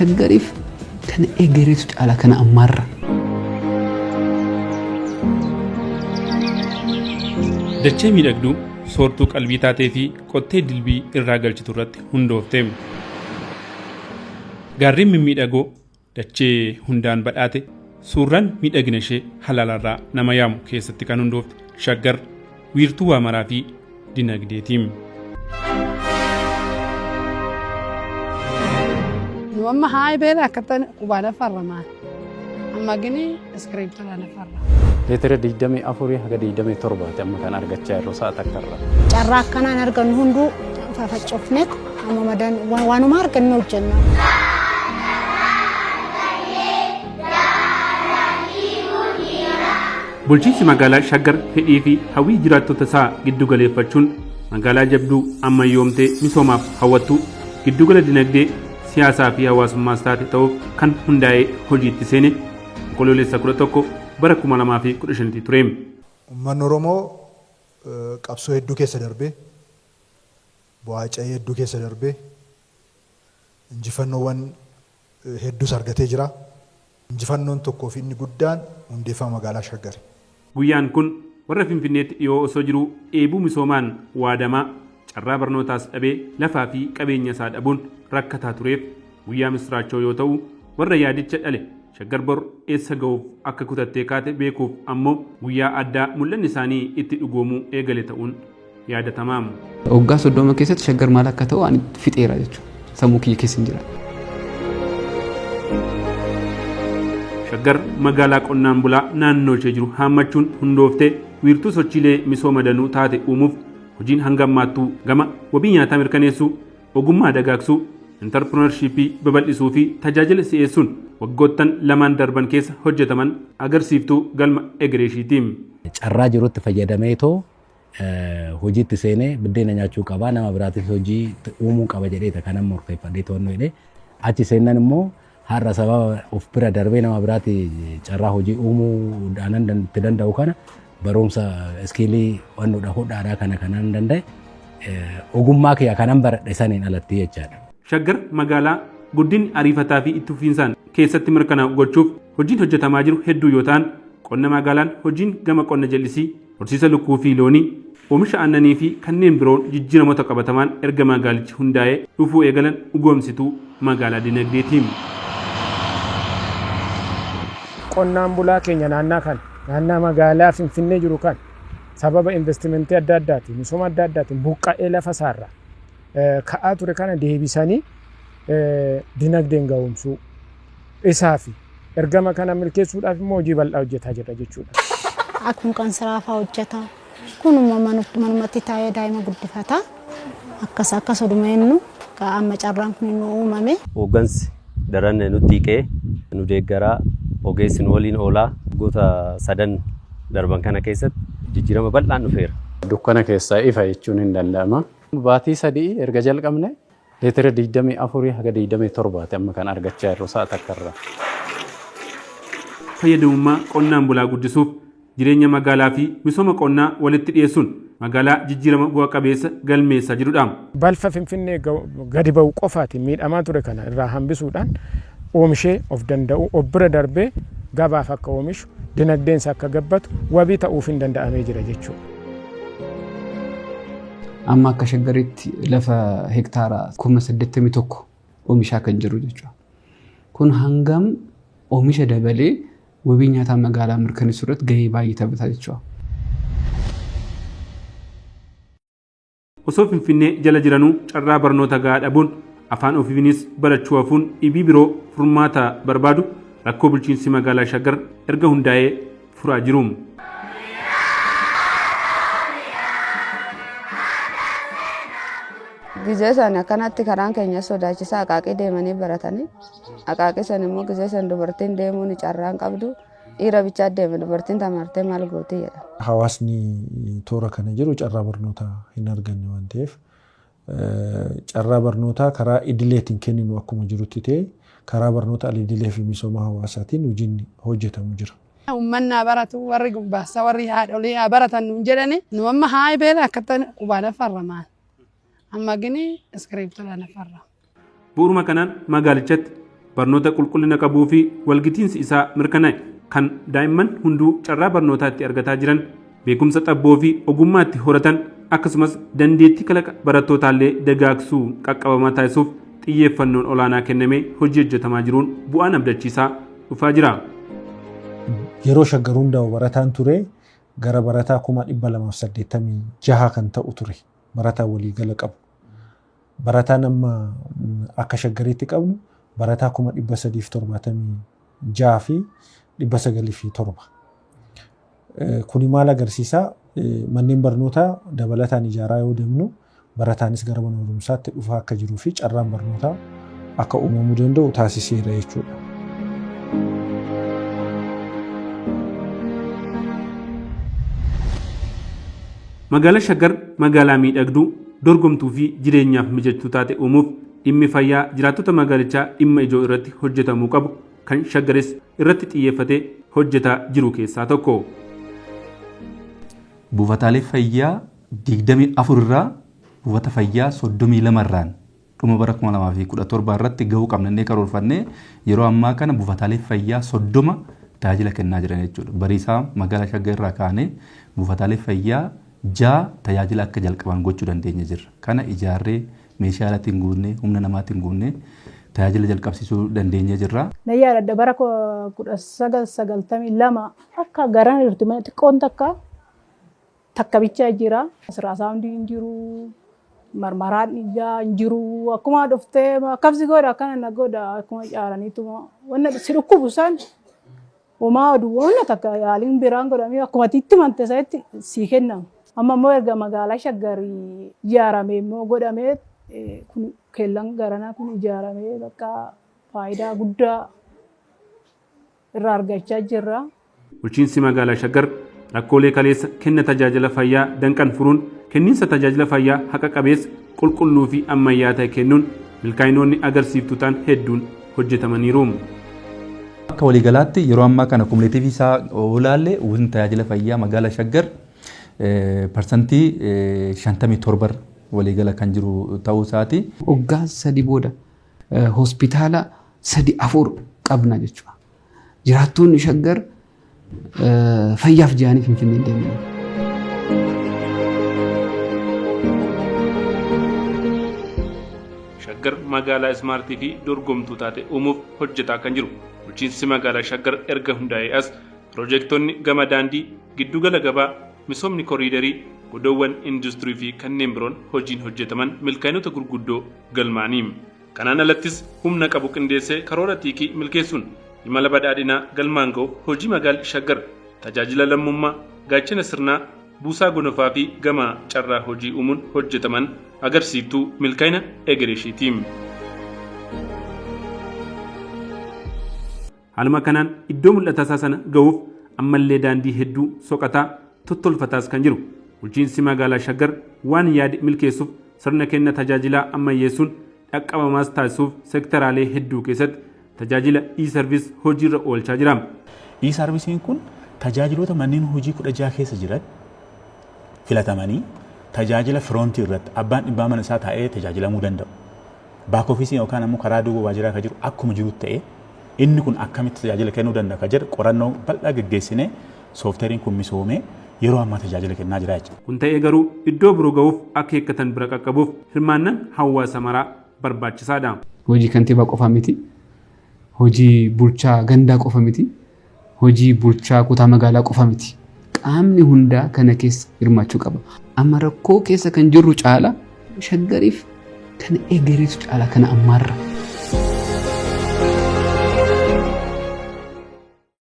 shaggarif kan egereetu caala kana ammaarra. Dachee miidhagduu soortuu qalbii taatee fi qottee dilbii irraa galchitu irratti hundoofte. Gaarreen mimmiidhagoo dachee hundaan badhaate suuraan miidhagina ishee halaalarraa nama yaamu keessatti kan hundoofte Shaggar wiirtuu waamaraa fi dinagdeetiim. Amma haay beela akkatan qubaadha farramaan amma gini iskiriiptota na farra. Leetira 24 haga 27 amma kan argachaa jirru sa'a takkarra. Carraa akkanaan argannu hunduu faffacofneet amma madan waanuma argannu hojjenna. Bulchiinsi magaalaa Shaggar fedhii fi hawwii jiraattota isaa giddu galeeffachuun magaalaa jabduu ammayyoomtee misoomaaf hawwattuu giddugala dinagdee siyaasaa fi hawaasummaas taate ta'uuf kan hundaa'ee hojiitti seene onkoloolessa 11 bara 2015 ture. Uummanni Oromoo qabsoo hedduu keessa darbee bu'aa ba'ii hedduu keessa darbee injifannoowwan hedduus argatee jira. Injifannoon tokkoo fi inni guddaan hundeeffama magaalaa Shaggar. Guyyaan kun warra Finfinneetti dhiyoo osoo jiruu eebuu misoomaan waadamaa carraa barnootaas dhabee lafaa fi qabeenya isaa dhabuun rakkataa tureef guyyaa misraachoo yoo ta'u warra yaadicha dhale Shaggar bor eessa ga'uuf akka kutattee kaate beekuuf ammoo guyyaa addaa mul'anni isaanii itti dhugoomuu eegale ta'uun yaadatamaam. Waggaa 30 keessatti Shaggar maal akka ta'u ani fixeera jechuudha. Sammuu kiyya keessa hin jira. Shaggar magaalaa qonnaan bulaa naannoo ishee jiru haammachuun hundooftee wiirtuu sochiilee misooma danuu taate uumuuf hojiin hanga ammaattuu gama wabii nyaataa mirkaneessuu ogummaa dagaagsuu intarpiroonarshiippii babal'isuu fi tajaajila si'eessuun waggoottan lamaan darban keessa hojjetaman agarsiiftuu galma egereeshiitiim. Carraa jirutti fayyadameetoo hojiitti seenee biddeena nyaachuu qaba nama biraatif hojii uumuu qaba jedhee kanan murteeffadhee to'annoo jedhee achi seenan immoo har'a sababa of bira darbee nama biraati carraa hojii uumuu itti danda'u kana barumsa iskiilii wannoodha hodhaadhaa kana kanan danda'e ogummaa kiyya kanan baradhe saniin alatti jechaadha. Shaggar magaalaa guddinni ariifataa fi itti fufiinsaan keessatti mirkanaa'u gochuuf hojiin hojjetamaa jiru hedduu yoo ta'an qonna magaalaan hojiin gama qonna jallisii horsiisa lukkuu fi loonii oomisha aannanii fi kanneen biroon jijjiiramoota qabatamaan erga magaalichi hundaa'ee dhufuu eegalan dhugoomsituu magaalaa dinagdeetiim. Qonnaan bulaa keenya naannaa magaalaa Finfinnee jiru kan sababa investimentii adda addaatiin misooma adda addaatiin buqqa'ee lafa isaarra ka'aa ture kana deebisanii dinagdeen ga'oomsuu isaa fi ergama kana milkeessuudhaaf immoo hojii bal'aa hojjetaa jira jechuudha. Akkuma kan siraafaa hojjeta kunuma manumatti taa'ee daa'ima guddifata akkas odumeennu amma carraan kun nu uumame. Hooggansi daran nutti hiikee nu deeggaraa ogeessin waliin oolaa goota sadan darban kana keessatti jijjiirama bal'aan dhufeera. Dukkana keessaa ifa jechuun hin danda'ama. Baatii 3 erga jalqabne leetira 24 haga 27 amma kan argachaa jirru sa'a takkarra. Fayyadamummaa qonnaan bulaa guddisuuf jireenya magaalaa fi misooma qonnaa walitti dhiyeessuun magaalaa jijjiirama bu'a qabeessa galmeessaa jirudha. Balfa Finfinnee gadi ba'u qofaatiin miidhamaa ture kana irraa hambisuudhaan oomishee of danda'u of bira darbee gabaaf akka oomishu dinagdeensa akka gabbatu wabii ta'uuf hin danda'amee jira jechuudha. Amma akka Shaggaritti lafa hektaara 81,000 oomishaa kan jiru jechuudha. Kun hangam oomisha dabalee wabii nyaataa magaalaa mirkaneessuu irratti gahee baay'ee taphata jechuudha. Osoo Finfinnee jala jiranuu carraa barnoota gahaa dhabuun afaan ofiinis barachuu hafuun dhibii biroo furmaata barbaadu rakkoo bulchiinsi magaalaa Shaggar erga hundaa'ee furaa jiru. Gizee san akkanatti karaan keenya sodaachisaa aqaaqii deemanii baratanii aqaaqii san immoo gizee san dubartiin deemuun carraan qabdu dhiira bichaa deeme dubartiin tamartee maal gooti jedha. Hawaasni toora kana jiru carraa barnootaa hin arganne waan ta'eef carraa barnootaa karaa idileetiin kenninu akkuma jirutti ta'e karaa barnoota al-idilee fi misooma hawaasaatiin hojiin hojjetamu jira. Uummanni baratu warri gubbaasa warri haadholii baratan nuun jedhani nu amma haay beela akkatan qubaadha farramaan. Amma gini iskiriiptota na farra. Bu'uuruma kanaan magaalichatti barnoota qulqullina qabuu fi walgitiinsi isaa mirkanaa'e kan daa'imman hunduu carraa barnootaatti argataa jiran beekumsa xabboo fi ogummaatti horatan akkasumas dandeettii kalaqa barattootallee dagaagsuu qaqqabamaa taasisuuf xiyyeeffannoon olaanaa kennamee hojii hojjetamaa jiruun bu'aan abdachiisaa dhufaa jira. Yeroo shaggar hundaa'u barataan ture gara barataa 286 kan ta'u ture barataa waliigala qabu. Barataan amma akka shaggariitti qabnu barataa 376 fi 907. Kuni maal agarsiisa? Manneen barnootaa dabalataan ijaaraa yoo deemnu barataanis gara mana barumsaatti dhufaa akka jiruu fi carraan barnootaa akka uumamuu danda'u taasiseera jechuudha. Magaalaa Shaggar magaalaa miidhagduu dorgomtuu fi jireenyaaf mijattuu taate uumuuf dhimmi fayyaa jiraattota magaalichaa dhimma ijoo irratti hojjetamuu qabu kan Shaggaris irratti xiyyeeffatee hojjetaa jiru keessaa tokko. Buufataalee fayyaa 24 irraa buufata fayyaa 32 irraan dhuma bara 2017 irratti gahuu qabnannee karoorfannee yeroo ammaa kana buufataalee fayyaa 30 tajaajila kennaa jiran jechuudha. Bariisaa magaalaa Shaggar irraa kaanee buufataalee fayyaa 6 tajaajila akka jalqaban gochuu dandeenya jirra. Kana ijaarree meeshaatiin guunnee humna namaatiin guunnee tajaajila jalqabsiisuu dandeenya jirra. Na yaadadha bara 1992 akka garan irratti mana xiqqoon takka bichaa jira. Asirraasaa hundi hin jiru. Marmaraan ijaa hin jiru. Akkuma dhuftee akkabsi godha akkana na godha akkuma caaraniituma wanna si dhukkubu isaan homaa oduu wanna takka yaaliin biraan godhamee akkuma itti mante isaatti sii kennamu. Amma immoo erga magaalaa Shaggarii ijaaramee immoo godhamee kun keellan garanaa kun ijaaramee bakka faayidaa guddaa irraa argachaa jirra. Bulchiinsi magaalaa Shaggar rakkoolee kaleessa kenna tajaajila fayyaa danqan furuun kenniinsa tajaajila fayyaa haqa qabeessa qulqulluu fi ammayyaa ta'e kennuun milkaa'inoonni agarsiiftuutaan hedduun hojjetamaniiru. Akka waliigalaatti yeroo ammaa kana kumuleetiivii isaa olaallee wanti tajaajila fayyaa magaalaa Shaggar parsantii 57 waliigala kan jiru ta'uu isaati. Waggaa 3 booda hospitaala 3-4 qabna jechuudha. Jiraattoonni Shaggar fayyaaf jedhanii Finfinnee deemanii. Shaggar magaalaa ismaartii fi dorgomtuu taate uumuuf hojjetaa kan jiru. Bulchiinsi magaalaa Shaggar erga hundaa'ee as piroojektonni gama daandii, giddugala gabaa, misoomni koriidarii, godoowwan industirii fi kanneen biroon hojiin hojjetaman milkaa'inota gurguddoo galmaaniim. Kanaan alattis humna qabu qindeessee karoora tiikii milkeessuun imala badhaadhinaa galmaan ga'uuf hojii magaalaa Shaggar tajaajila lammummaa, gaachana sirnaa, buusaa gonofaa fi gama carraa hojii uumuun hojjetaman agarsiiftuu milkaa'ina egereeshiitiim. Haaluma kanaan iddoo mul'ata isaa sana ga'uuf ammallee daandii hedduu soqataa tottolfataas kan jiru. Bulchiinsi magaalaa Shaggar waan yaade milkeessuuf sirna kenna tajaajilaa ammayyeessuun dhaqqabamaas taasisuuf sektoraalee hedduu keessatti tajaajila e-service hojiirra oolchaa jira. E-serviceen kun tajaajiloota manneen hojii 16 keessa jiran filatamanii tajaajila firoontii irratti abbaan dhibbaa mana isaa taa'ee tajaajilamuu danda'u. Baak ofiisii yookaan ammoo karaa duuba waajjiraa kan jiru akkuma jirutti ta'ee inni kun akkamitti tajaajila kennuu danda'a kan jedhu qorannoo bal'aa gaggeessinee soofteeriin kun misoomee yeroo ammaa tajaajila kennaa jira jechuudha. Kun ta'ee garuu iddoo biroo ga'uuf akka eeggatan bira qaqqabuuf hirmaannaan hawaasa maraa barbaachisaadha. Hojii kantiibaa qofa miti. Hojii bulchaa gandaa qofa miti. Hojii bulchaa kutaa magaalaa qofa miti. Qaamni hundaa kana keessa hirmaachuu qaba. Amma rakkoo keessa kan jirru caala Shaggariif kana eegareetu caala kana ammaarra.